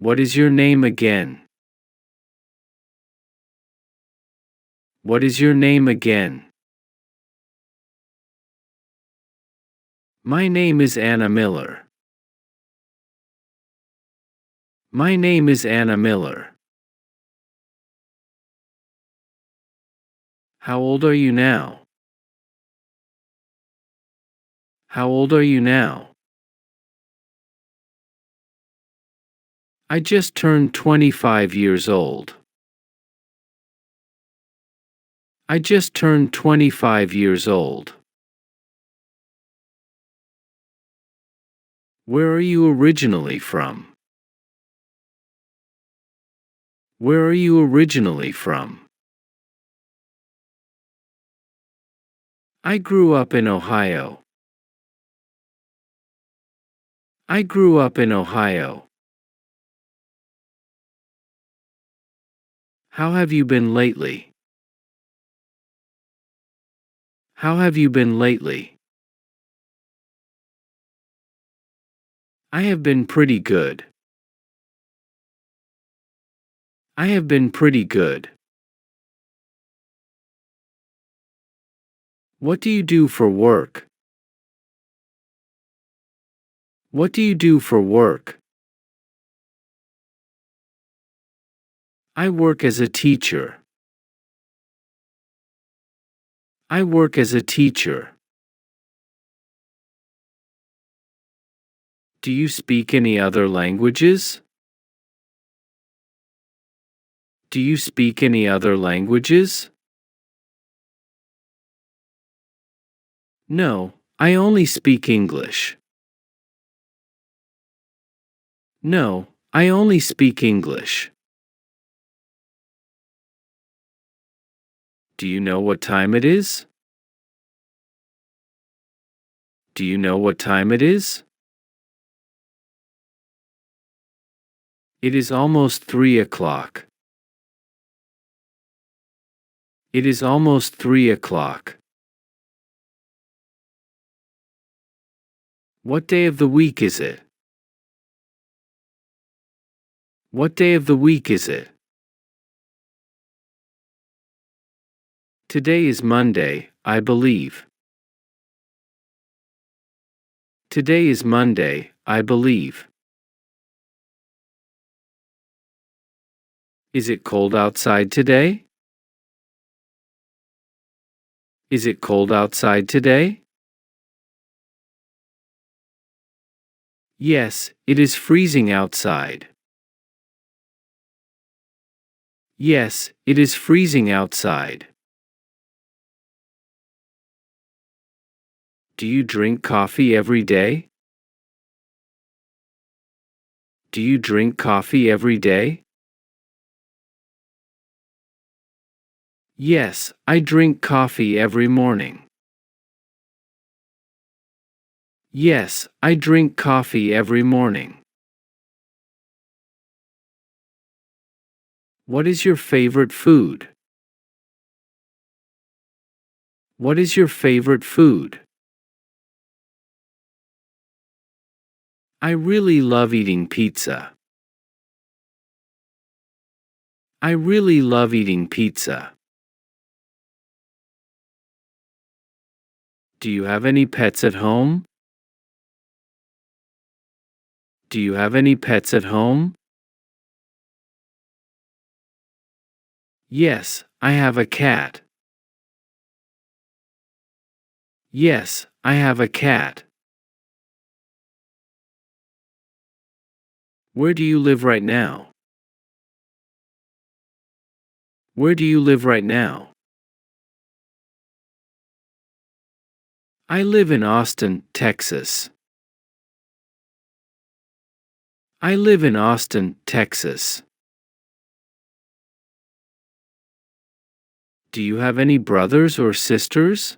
What is your name again? What is your name again? My name is Anna Miller. My name is Anna Miller. How old are you now? How old are you now? I just turned 25 years old. I just turned 25 years old. Where are you originally from? Where are you originally from? I grew up in Ohio. I grew up in Ohio. How have you been lately? How have you been lately? I have been pretty good. I have been pretty good. What do you do for work? What do you do for work? I work as a teacher. I work as a teacher. Do you speak any other languages? Do you speak any other languages? No, I only speak English. No, I only speak English. Do you know what time it is? Do you know what time it is? It is almost 3 o'clock. It is almost 3 o'clock. What day of the week is it? What day of the week is it? Today is Monday, I believe. Today is Monday, I believe. Is it cold outside today? Is it cold outside today? Yes, it is freezing outside. Yes, it is freezing outside. Do you drink coffee every day? Do you drink coffee every day? Yes, I drink coffee every morning. Yes, I drink coffee every morning. What is your favorite food? What is your favorite food? I really love eating pizza. I really love eating pizza. Do you have any pets at home? Do you have any pets at home? Yes, I have a cat. Yes, I have a cat. Where do you live right now? Where do you live right now? I live in Austin, Texas. I live in Austin, Texas. Do you have any brothers or sisters?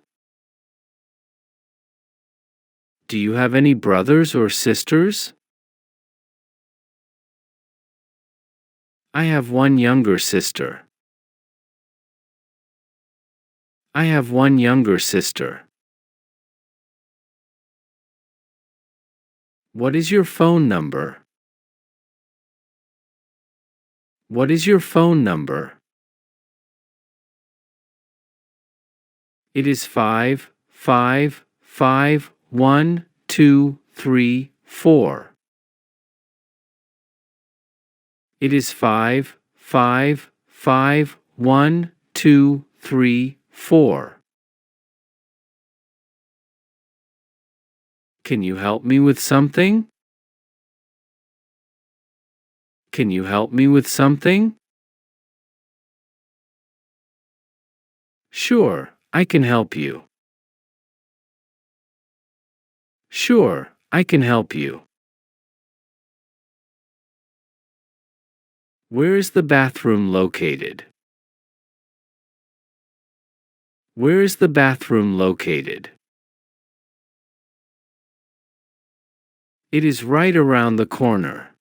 Do you have any brothers or sisters? I have one younger sister. I have one younger sister. What is your phone number? What is your phone number? It is 5551234. It is 5551234. Can you help me with something? Can you help me with something? Sure, I can help you. Sure, I can help you. Where is the bathroom located? Where is the bathroom located? It is right around the corner.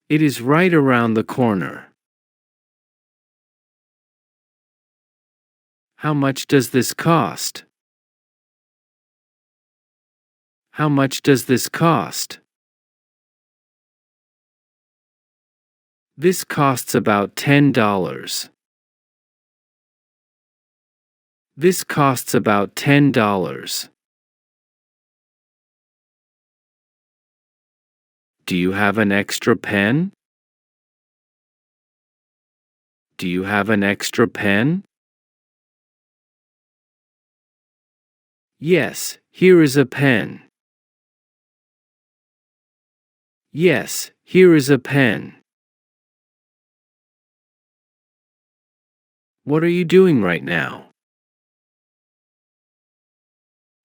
It is right around the corner. How much does this cost? How much does this cost? This costs about $10. This costs about $10. Do you have an extra pen? Do you have an extra pen? Yes, here is a pen. Yes, here is a pen. What are you doing right now?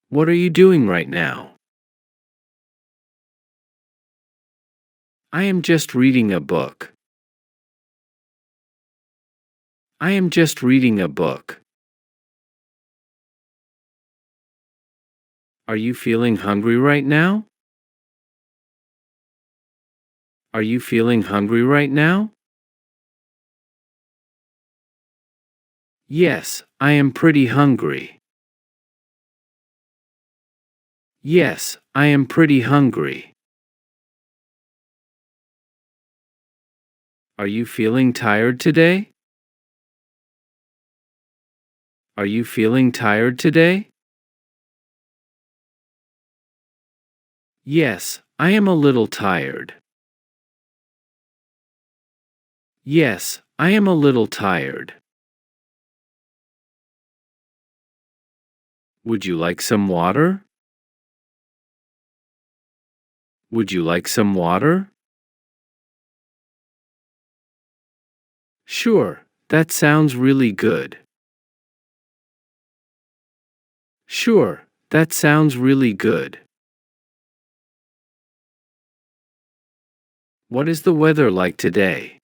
What are you doing right now? I am just reading a book. I am just reading a book. Are you feeling hungry right now? Are you feeling hungry right now? Yes, I am pretty hungry. Yes, I am pretty hungry. Are you feeling tired today? Are you feeling tired today? Yes, I am a little tired. Yes, I am a little tired. Would you like some water? Would you like some water? Sure, that sounds really good. Sure, that sounds really good. What is the weather like today?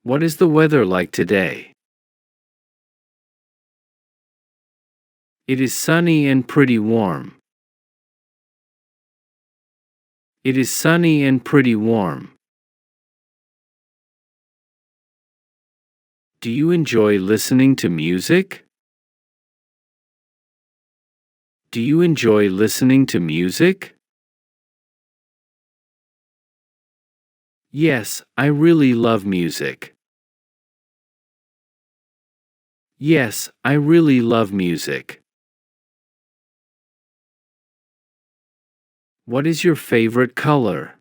What is the weather like today? It is sunny and pretty warm. It is sunny and pretty warm. Do you enjoy listening to music? Do you enjoy listening to music? Yes, I really love music. Yes, I really love music. What is your favorite color?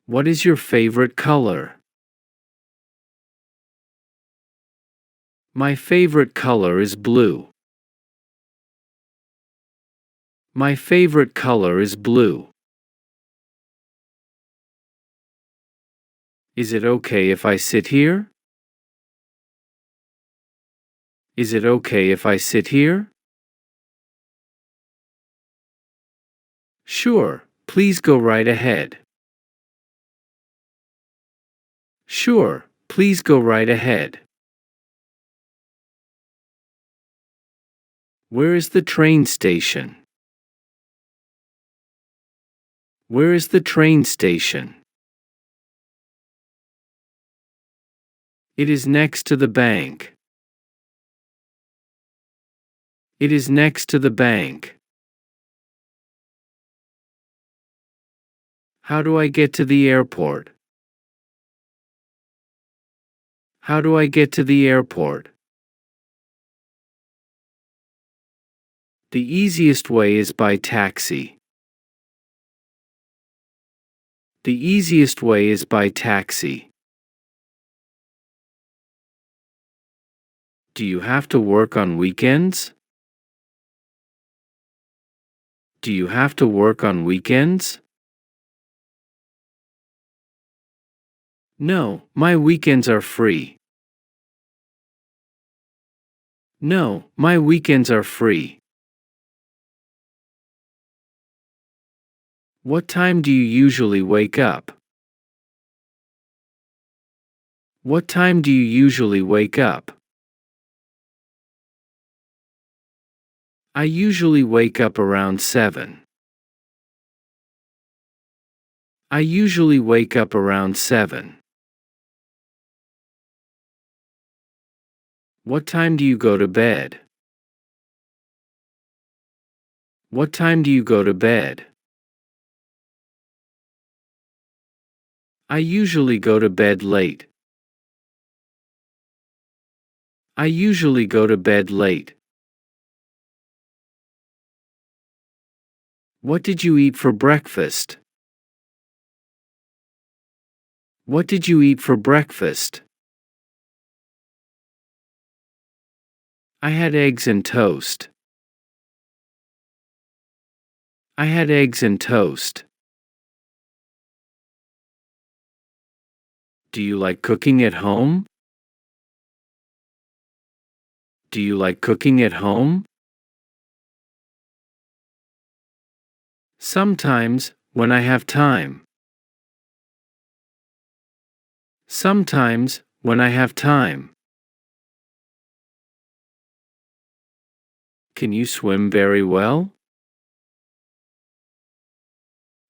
What is your favorite color? My favorite color is blue. My favorite color is blue. Is it okay if I sit here? Is it okay if I sit here? Sure, please go right ahead. Sure, please go right ahead. Where is the train station? Where is the train station? It is next to the bank. It is next to the bank. How do I get to the airport? How do I get to the airport? The easiest way is by taxi. The easiest way is by taxi. Do you have to work on weekends? Do you have to work on weekends? No, my weekends are free. No, my weekends are free. What time do you usually wake up? What time do you usually wake up? I usually wake up around 7. I usually wake up around 7. What time do you go to bed? What time do you go to bed? I usually go to bed late. I usually go to bed late. What did you eat for breakfast? What did you eat for breakfast? I had eggs and toast. I had eggs and toast. Do you like cooking at home? Do you like cooking at home? Sometimes, when I have time. Sometimes, when I have time. Can you swim very well?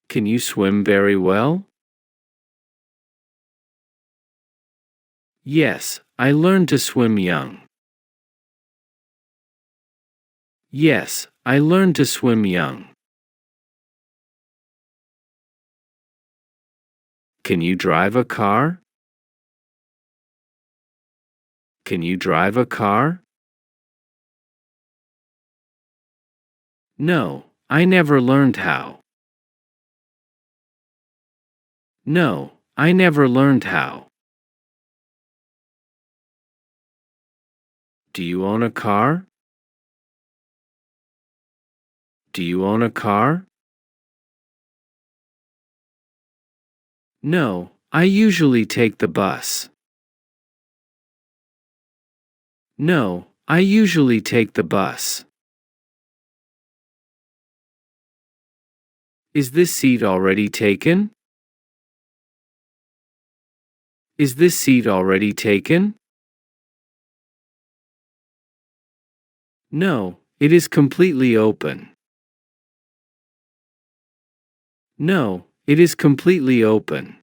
Can you swim very well? Yes, I learned to swim young. Yes, I learned to swim young. Can you drive a car? Can you drive a car? No, I never learned how. No, I never learned how. Do you own a car? Do you own a car? No, I usually take the bus. No, I usually take the bus. Is this seat already taken? Is this seat already taken? No, it is completely open. No, it is completely open.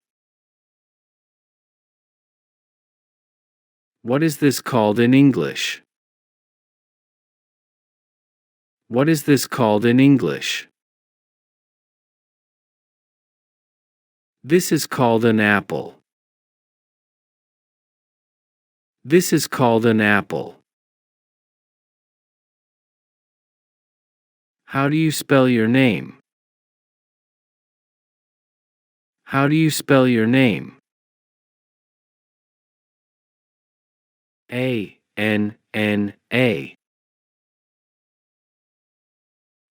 What is this called in English? What is this called in English? This is called an apple. This is called an apple. How do you spell your name? How do you spell your name? A-N-N-A.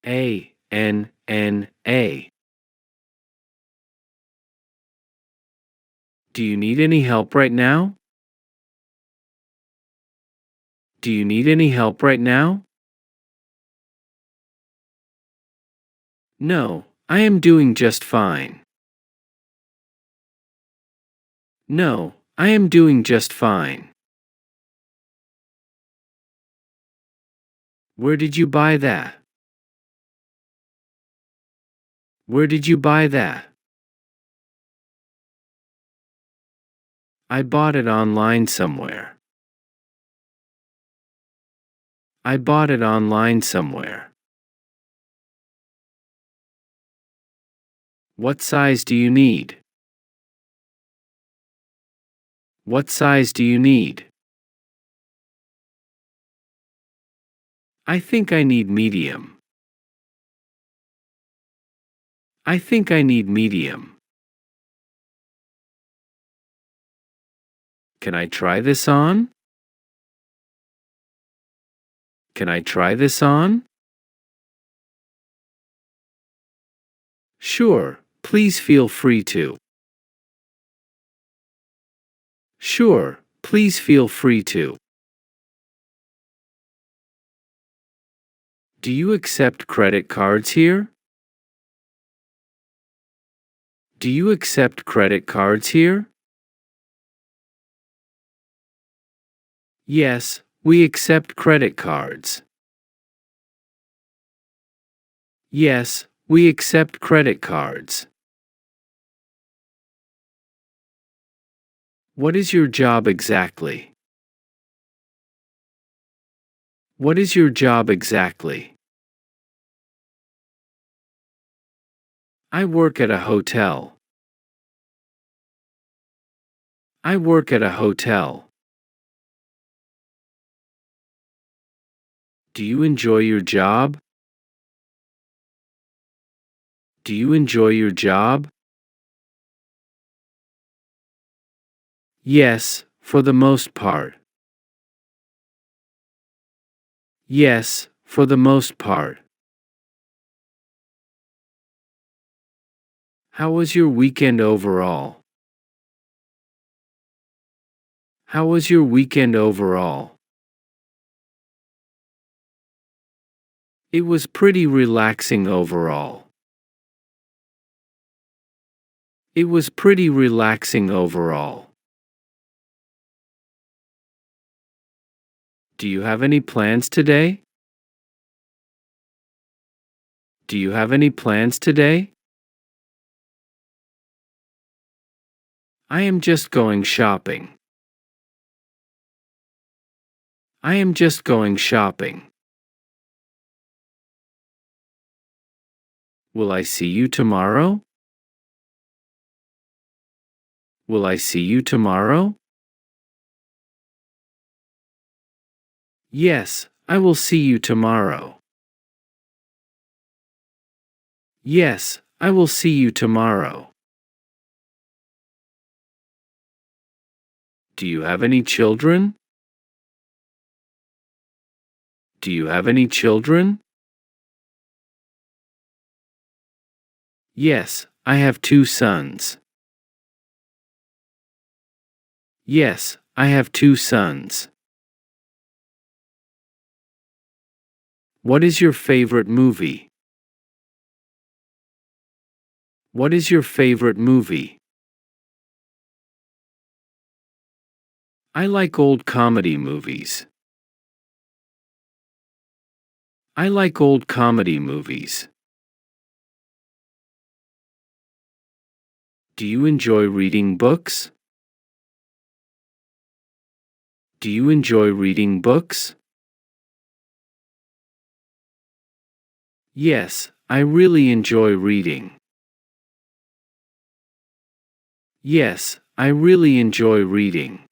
A-N-N-A. Do you need any help right now? Do you need any help right now? No, I am doing just fine. No, I am doing just fine. Where did you buy that? Where did you buy that? I bought it online somewhere. I bought it online somewhere. What size do you need? What size do you need? I think I need medium. I think I need medium. Can I try this on? Can I try this on? Sure, please feel free to. Sure, please feel free to. Do you accept credit cards here? Do you accept credit cards here? Yes, we accept credit cards. Yes, we accept credit cards. What is your job exactly? What is your job exactly? I work at a hotel. I work at a hotel. Do you enjoy your job? Do you enjoy your job? Yes, for the most part. Yes, for the most part. How was your weekend overall? How was your weekend overall? It was pretty relaxing overall. It was pretty relaxing overall. Do you have any plans today? Do you have any plans today? I am just going shopping. I am just going shopping. Will I see you tomorrow? Will I see you tomorrow? Yes, I will see you tomorrow. Yes, I will see you tomorrow. Do you have any children? Do you have any children? Yes, I have 2 sons. Yes, I have 2 sons. What is your favorite movie? What is your favorite movie? I like old comedy movies. I like old comedy movies. Do you enjoy reading books? Do you enjoy reading books? Yes, I really enjoy reading. Yes, I really enjoy reading.